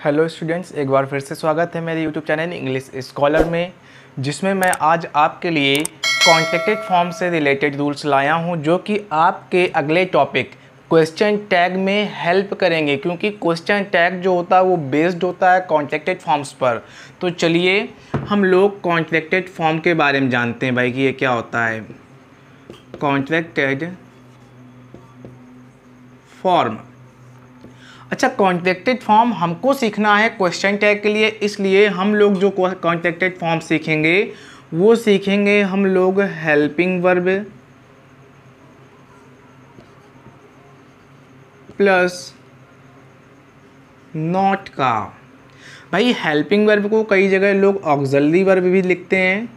Hello students, एक बार फिर से स्वागत है मेरे यूट्यूब चैनल इंग्लिश स्कॉलर में, जिसमें मैं आज आपके लिए कॉन्ट्रैक्टेड फॉर्म से रिलेटेड रूल्स लाया हूं, जो कि आपके अगले टॉपिक क्वेश्चन टैग में हेल्प करेंगे, क्योंकि क्वेश्चन टैग जो होता है वो बेस्ड होता है कॉन्ट्रैक्टेड फॉर्म्स पर। तो चलिए हम लोग कॉन्ट्रैक्टेड फॉर्म के बारे में जानते हैं भाई कि ये क्या होता है। कॉन्ट्रैक्टेड फॉर्म, अच्छा, कॉन्ट्रैक्टेड फॉर्म हमको सीखना है क्वेश्चन टैग के लिए, इसलिए हम लोग जो कॉन्ट्रैक्टेड फॉर्म सीखेंगे वो सीखेंगे हम लोग हेल्पिंग वर्ब प्लस नॉट का। भाई हेल्पिंग वर्ब को कई जगह लोग ऑक्सिलरी वर्ब भी लिखते हैं।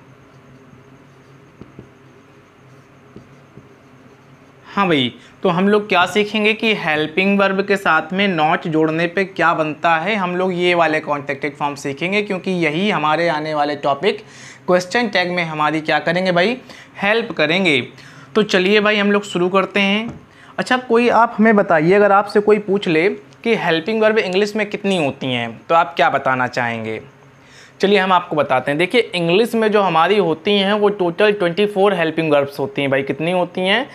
हाँ भाई, तो हम लोग क्या सीखेंगे कि हेल्पिंग वर्ब के साथ में नॉट जोड़ने पे क्या बनता है। हम लोग ये वाले कॉन्ट्रैक्टेड फॉर्म सीखेंगे, क्योंकि यही हमारे आने वाले टॉपिक क्वेश्चन टैग में हमारी क्या करेंगे भाई, हेल्प करेंगे। तो चलिए भाई हम लोग शुरू करते हैं। अच्छा, कोई आप हमें बताइए, अगर आपसे कोई पूछ ले कि हेल्पिंग वर्ब इंग्लिश में कितनी होती हैं, तो आप क्या बताना चाहेंगे? चलिए हम आपको बताते हैं। देखिए, इंग्लिश में जो हमारी होती हैं वो टोटल 24 हेल्पिंग वर्ब्स होती हैं भाई। कितनी होती हैं?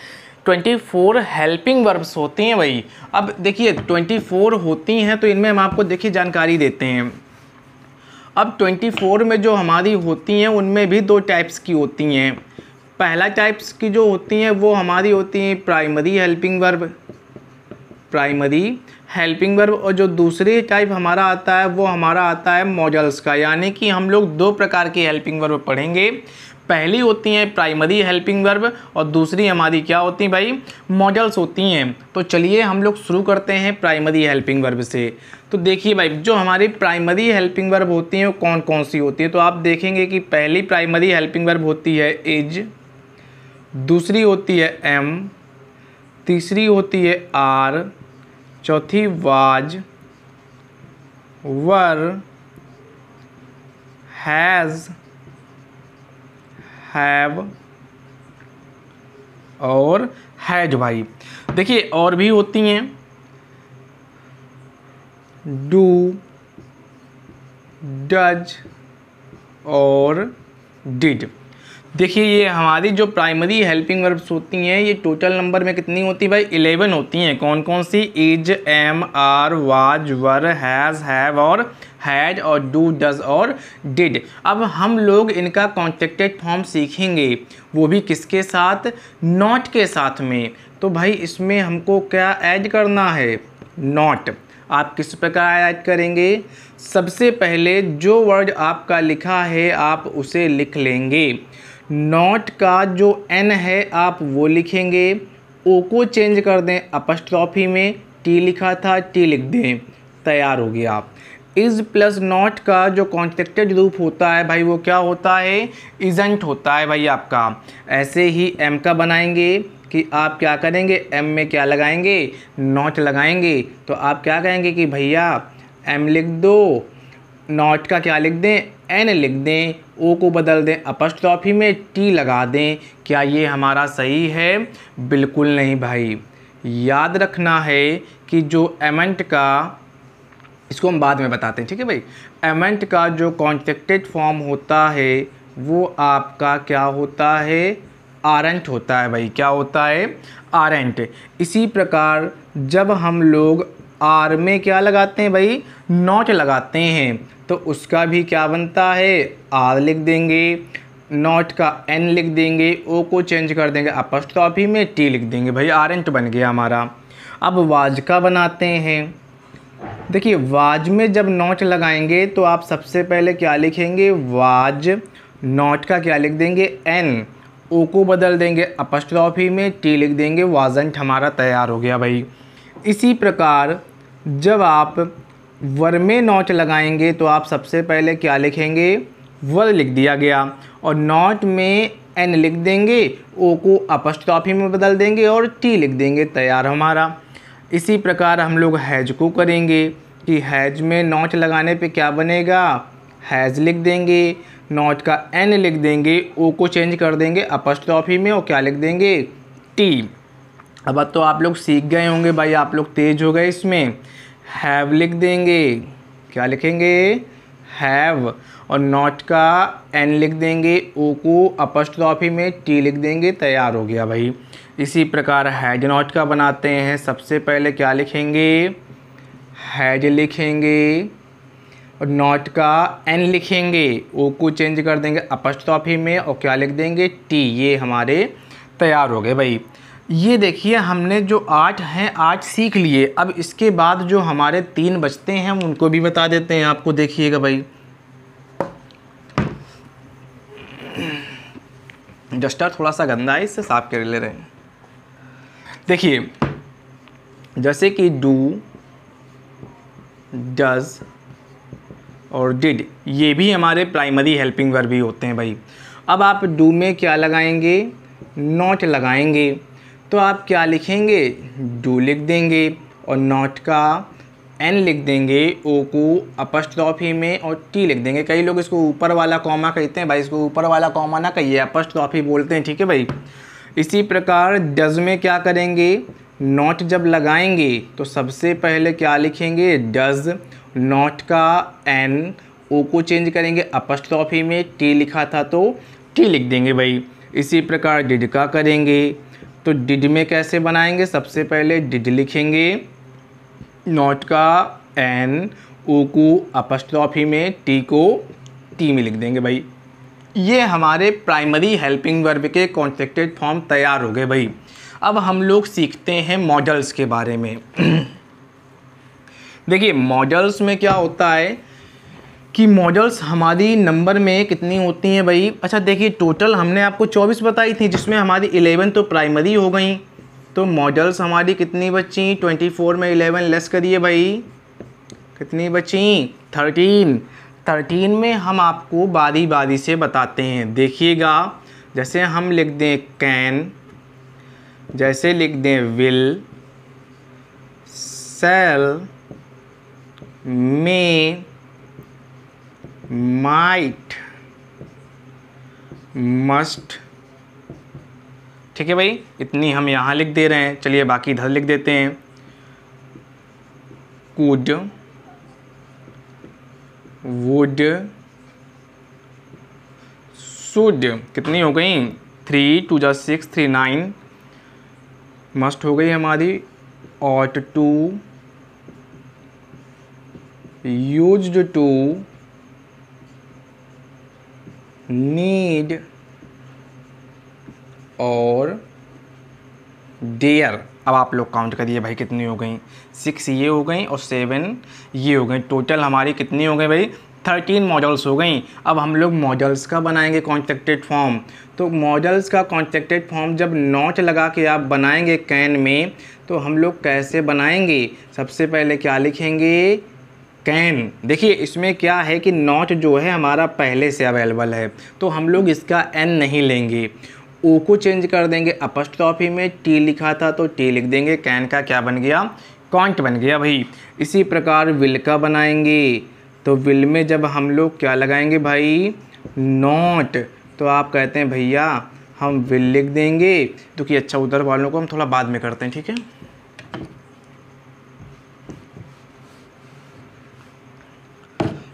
24 हेल्पिंग वर्ब्स होती हैं भाई। अब देखिए 24 होती हैं, तो इनमें हम आपको देखिए जानकारी देते हैं। अब 24 में जो हमारी होती हैं उनमें भी दो टाइप्स की होती हैं। पहला टाइप्स की जो होती हैं वो हमारी होती हैं प्राइमरी हेल्पिंग वर्ब, और जो दूसरी टाइप हमारा आता है वो हमारा आता है मॉडल्स का। यानी कि हम लोग दो प्रकार की हेल्पिंग वर्ब पढ़ेंगे। पहली होती हैं प्राइमरी हेल्पिंग वर्ब और दूसरी हमारी क्या होती हैं भाई, मॉडल्स होती हैं। तो चलिए हम लोग शुरू करते हैं प्राइमरी हेल्पिंग वर्ब से। तो देखिए भाई, जो हमारी प्राइमरी हेल्पिंग वर्ब होती हैं वो कौन कौन सी होती हैं, तो आप देखेंगे कि पहली प्राइमरी हेल्पिंग वर्ब होती है इज, दूसरी होती है एम, तीसरी होती है आर, चौथी वाज, वर, हैज़, हैव और हैज। भाई देखिए और भी होती हैं डू, डज और डिड। देखिए ये हमारी जो प्राइमरी हेल्पिंग वर्ब्स होती हैं ये टोटल नंबर में कितनी होती है भाई, 11 होती हैं। कौन कौन सी? Is, am, are, was, were, has, have और हैड और डू, डज और डिड। अब हम लोग इनका कॉन्ट्रैक्टेड फॉर्म सीखेंगे, वो भी किसके साथ? नॉट के साथ में। तो भाई इसमें हमको क्या ऐड करना है? नॉट। आप किस प्रकार ऐड करेंगे? सबसे पहले जो वर्ड आपका लिखा है आप उसे लिख लेंगे। नॉट का जो एन है आप वो लिखेंगे, ओ को चेंज कर दें अपस्ट्रॉफी में, टी लिखा था टी लिख दें, तैयार हो गया। इज़ प्लस नॉट का जो कॉन्ट्रैक्टेड रूप होता है भाई वो क्या होता है? इज़ंट होता है भाई आपका। ऐसे ही एम का बनाएंगे कि आप क्या करेंगे, एम में क्या लगाएंगे? नॉट लगाएंगे। तो आप क्या कहेंगे कि भैया एम लिख दो, नॉट का क्या लिख दें? एन लिख दें, ओ को बदल दें अपस्ट्रॉफी में, टी लगा दें। क्या ये हमारा सही है? बिल्कुल नहीं भाई। याद रखना है कि जो एमेंट का, इसको हम बाद में बताते हैं, ठीक है भाई। एमेंट का जो कॉन्ट्रैक्टेड फॉर्म होता है वो आपका क्या होता है? आरेंट होता है भाई। क्या होता है? आरेंट। इसी प्रकार जब हम लोग आर में क्या लगाते हैं भाई, नॉट लगाते हैं, तो उसका भी क्या बनता है? आर लिख देंगे, नॉट का एन लिख देंगे, ओ को चेंज कर देंगे अपस्ट्रॉफी में, टी लिख देंगे भाई, आरेंट बन गया हमारा। अब वाज का बनाते हैं। देखिए वाज में जब नॉट लगाएंगे तो आप सबसे पहले क्या लिखेंगे? वाज, नॉट का क्या लिख देंगे? एन, ओ को बदल देंगे अपस्ट्रॉफी में, टी लिख देंगे, वाजंट हमारा तैयार हो गया भाई। इसी प्रकार जब आप वर में नॉट लगाएंगे तो आप सबसे पहले क्या लिखेंगे? वर लिख दिया गया, और नॉट में एन लिख देंगे, ओ को अपस्ट्रॉफी में बदल देंगे और टी लिख देंगे, तैयार हमारा। इसी प्रकार हम लोग हैज को करेंगे कि हैज में नॉट लगाने पे क्या बनेगा? हैज़ लिख देंगे, नॉट का एन लिख देंगे, ओ को चेंज कर देंगे अपस्ट्रॉफी में और क्या लिख देंगे? टी। अब तो आप लोग सीख गए होंगे भाई, आप लोग तेज हो गए इसमें। हैव लिख देंगे क्या लिखेंगे, हैव, और नॉट का एन लिख देंगे, ओ को अपॉस्ट्रोफी में टी लिख देंगे, तैयार हो गया भाई। इसी प्रकार हैड नॉट का बनाते हैं, सबसे पहले क्या लिखेंगे, हैड लिखेंगे और नॉट का एन लिखेंगे, ओ को चेंज कर देंगे अपॉस्ट्रोफी में और क्या लिख देंगे, टी। ये हमारे तैयार हो गए भाई। ये देखिए हमने जो 8 हैं 8 सीख लिए। अब इसके बाद जो हमारे 3 बचते हैं हम उनको भी बता देते हैं आपको। देखिएगा भाई, डस्टर थोड़ा सा गंदा है, इससे साफ कर ले रहे हैं। देखिए जैसे कि डू, डज और डिड, ये भी हमारे प्राइमरी हेल्पिंग वर्ब ही होते हैं भाई। अब आप डू में क्या लगाएंगे, नॉट लगाएंगे, तो आप क्या लिखेंगे, डू लिख देंगे और नॉट का एन लिख देंगे, ओ को अपॉस्ट्रोफी में और टी लिख देंगे। कई लोग इसको ऊपर वाला कॉमा कहते हैं भाई, इसको ऊपर वाला कॉमा ना कहिए, अपॉस्ट्रोफी बोलते हैं, ठीक है भाई। इसी प्रकार डज में क्या करेंगे, नॉट जब लगाएंगे तो सबसे पहले क्या लिखेंगे, डज, नॉट का एन, ओ को चेंज करेंगे अपॉस्ट्रोफी में, टी लिखा था तो टी लिख देंगे भाई। इसी प्रकार डिड का करेंगे, तो डिड में कैसे बनाएंगे, सबसे पहले डिड लिखेंगे, नॉट का एन, ओ को अपॉस्ट्रोफी में, टी को टी में लिख देंगे भाई। ये हमारे प्राइमरी हेल्पिंग वर्ब के कॉन्ट्रैक्टेड फॉर्म तैयार हो गए भाई। अब हम लोग सीखते हैं मॉडल्स के बारे में। देखिए मॉडल्स में क्या होता है कि मॉडल्स हमारी नंबर में कितनी होती हैं भाई। अच्छा देखिए टोटल हमने आपको 24 बताई थी, जिसमें हमारी 11 तो प्राइमरी हो गई, तो मॉडल्स हमारी कितनी बची, 24 में 11 लेस करिए भाई, कितनी बची, 13 में हम आपको बारी बारी से बताते हैं। देखिएगा जैसे हम लिख दें कैन, जैसे लिख दें will, shall, may, might, must, ठीक है भाई, इतनी हम यहाँ लिख दे रहे हैं। चलिए बाकी इधर लिख देते हैं, कुड, वुड, शुड, कितनी हो गई, 3 2 6 3 9, मस्ट हो गई हमारी, ought to, used to, need और डेयर। अब आप लोग काउंट करिए भाई कितनी हो गई, 6 ये हो गई और 7 ये हो गई। टोटल हमारी कितनी हो गई भाई, 13 मॉडल्स हो गई। अब हम लोग मॉडल्स का बनाएंगे कॉन्ट्रैक्टेड फॉर्म। तो मॉडल्स का कॉन्ट्रैक्टेड फॉर्म जब नॉट लगा के आप बनाएंगे कैन में, तो हम लोग कैसे बनाएंगे, सबसे पहले क्या लिखेंगे, कैन। देखिए इसमें क्या है कि नॉट जो है हमारा पहले से अवेलेबल है, तो हम लोग इसका एन नहीं लेंगे, ओ को चेंज कर देंगे अपॉस्ट्रोफी में, टी लिखा था तो टी लिख देंगे, कैन का क्या बन गया, कॉन्ट बन गया भाई। इसी प्रकार विल का बनाएंगे, तो विल में जब हम लोग क्या लगाएंगे भाई, नॉट, तो आप कहते हैं भैया हम विल लिख देंगे, तो कि अच्छा उधर वालों को हम थोड़ा बाद में करते हैं, ठीक है।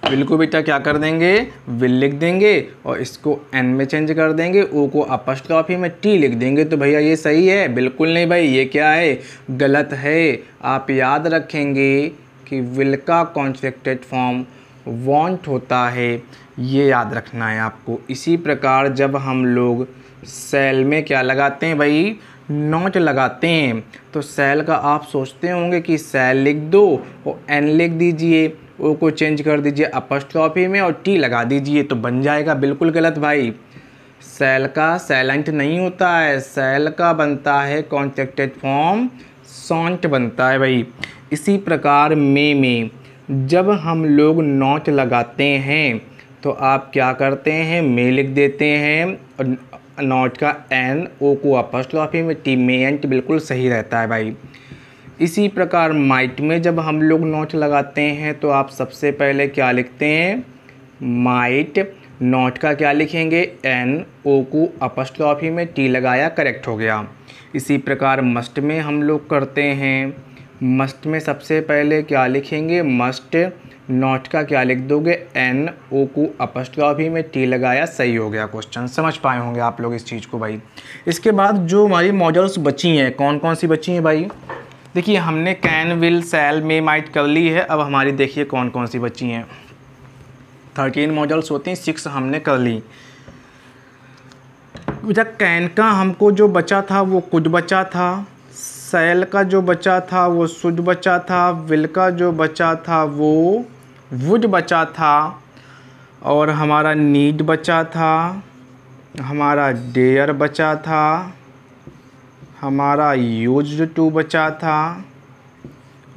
विल को बेटा क्या कर देंगे, विल लिख देंगे और इसको एन में चेंज कर देंगे, ओ को अपॉस्ट्रोफी में टी लिख देंगे। तो भैया ये सही है, बिल्कुल नहीं भाई, ये क्या है, गलत है। आप याद रखेंगे कि विल का कॉन्ट्रैक्टेड फॉर्म वांट होता है, ये याद रखना है आपको। इसी प्रकार जब हम लोग सेल में क्या लगाते हैं भाई, नॉट लगाते हैं, तो सेल का आप सोचते होंगे कि सेल लिख दो और एन लिख दीजिए, ओ को चेंज कर दीजिए अपॉस्ट्रोफी में और टी लगा दीजिए, तो बन जाएगा। बिल्कुल गलत भाई, सेल का सेलेंट नहीं होता है, सेल का बनता है कॉन्ट्रैक्टेड फॉर्म सॉन्ट बनता है भाई। इसी प्रकार में जब हम लोग नॉट लगाते हैं तो आप क्या करते हैं, मे लिख देते हैं और नॉट का एन, ओ को अपॉस्ट्रोफी में, टी में एंट, बिल्कुल सही रहता है भाई। इसी प्रकार माइट में जब हम लोग नॉट लगाते हैं तो आप सबसे पहले क्या लिखते हैं, माइट, नॉट का क्या लिखेंगे, एन, ओ को अपॉस्ट्रोफी में टी लगाया, करेक्ट हो गया। इसी प्रकार मस्ट में हम लोग करते हैं, मस्ट में सबसे पहले क्या लिखेंगे, मस्ट। नॉट का क्या लिख दोगे, एन। ओ को अपस्ट्रॉफी में टी लगाया, सही हो गया क्वेश्चन। समझ पाए होंगे आप लोग इस चीज़ को भाई। इसके बाद जो हमारी मॉडल्स बची हैं, कौन कौन सी बची हैं भाई, देखिए हमने can, will, shall, may, might कर ली है। अब हमारी देखिए कौन कौन सी बची हैं। 13 मॉडल्स होती हैं, 6 हमने कर ली। बेटा कैन का हमको जो बचा था वो कुड बचा था, शैल का जो बचा था वो शुड बचा था, विल का जो बचा था वो वुड बचा था, और हमारा नीड बचा था, हमारा डेयर बचा था, हमारा यूज्ड टू बचा था,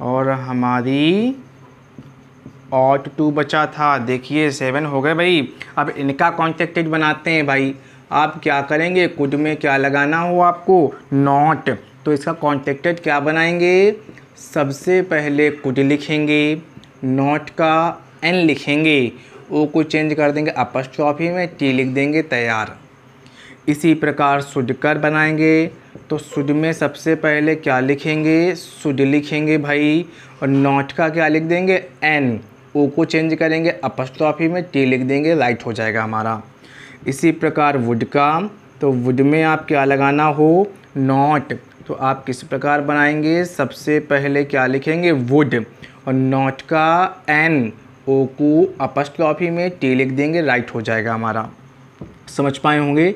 और हमारी ऑट टू बचा था। देखिए 7 हो गए भाई। अब इनका कॉन्टेक्टेड बनाते हैं भाई। आप क्या करेंगे, कुड में क्या लगाना हो आपको, नॉट। तो इसका कॉन्टेक्टेड क्या बनाएंगे, सबसे पहले कुड लिखेंगे, नॉट का एन लिखेंगे, ओ को चेंज कर देंगे अपस्ट्रॉफी में, टी लिख देंगे, तैयार। इसी प्रकार शुड कर बनाएंगे। तो शुड में सबसे पहले क्या लिखेंगे, शुड लिखेंगे भाई, और नॉट का क्या लिख देंगे, एन। ओ को चेंज करेंगे अपस्ट्रॉफी में, टी लिख देंगे, राइट हो जाएगा हमारा। इसी प्रकार वुड का, तो वुड में आप क्या लगाना हो, नॉट। तो आप किस प्रकार बनाएंगे, सबसे पहले क्या लिखेंगे, वुड, और नॉट का एन, ओ को अपस्ट्रॉफी में, टी लिख देंगे, राइट हो जाएगा हमारा। समझ पाए होंगे।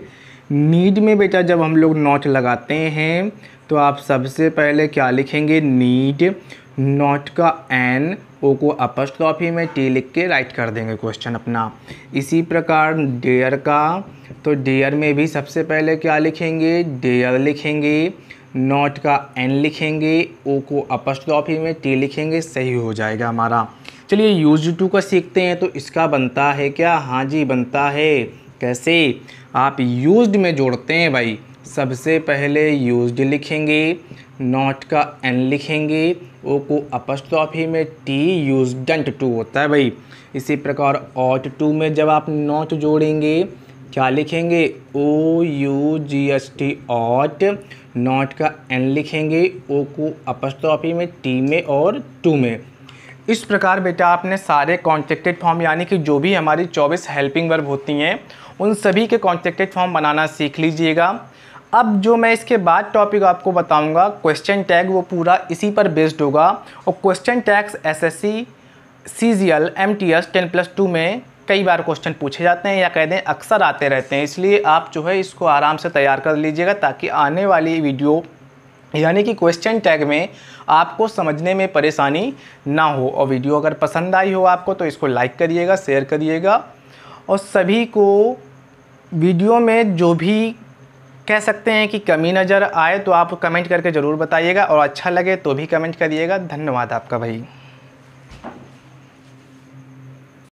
नीड में बेटा जब हम लोग नॉट लगाते हैं तो आप सबसे पहले क्या लिखेंगे, नीड, नॉट का एन, ओ को अपस्ट्रॉफी में, टी लिख के राइट कर देंगे क्वेश्चन अपना। इसी प्रकार डेयर का, तो डेयर में भी सबसे पहले क्या लिखेंगे, डेयर लिखेंगे, नॉट का एन लिखेंगे, ओ को अपस्ट्रॉफी में, टी लिखेंगे, सही हो जाएगा हमारा। चलिए यूज्ड टू का सीखते हैं। तो इसका बनता है क्या, हाँ जी बनता है। कैसे, आप यूज्ड में जोड़ते हैं भाई। सबसे पहले यूज्ड लिखेंगे, नॉट का एन लिखेंगे, ओ को अपस्ट्रॉफी में, टी, यूज्डंट टू होता है भाई। इसी प्रकार ऑट टू में जब आप नॉट जोड़ेंगे क्या लिखेंगे, O U G S T, ought, not का एन लिखेंगे, ओ को अपस्ट्रॉफी में, टी में और टू में। इस प्रकार बेटा आपने सारे कॉन्टेक्टेड फॉर्म यानी कि जो भी हमारी 24 हेल्पिंग वर्ब होती हैं उन सभी के कॉन्टेक्टेड फॉर्म बनाना सीख लीजिएगा। अब जो मैं इसके बाद टॉपिक आपको बताऊंगा क्वेश्चन टैग, वो पूरा इसी पर बेस्ड होगा। और question tags SSC, CGL, MTS 10+2 में कई बार क्वेश्चन पूछे जाते हैं या कह दें अक्सर आते रहते हैं। इसलिए आप जो है इसको आराम से तैयार कर लीजिएगा ताकि आने वाली वीडियो यानी कि क्वेश्चन टैग में आपको समझने में परेशानी ना हो। और वीडियो अगर पसंद आई हो आपको तो इसको लाइक करिएगा, शेयर करिएगा, और सभी को वीडियो में जो भी कह सकते हैं कि कमी नज़र आए तो आप कमेंट करके ज़रूर बताइएगा, और अच्छा लगे तो भी कमेंट करिएगा। धन्यवाद आपका भाई।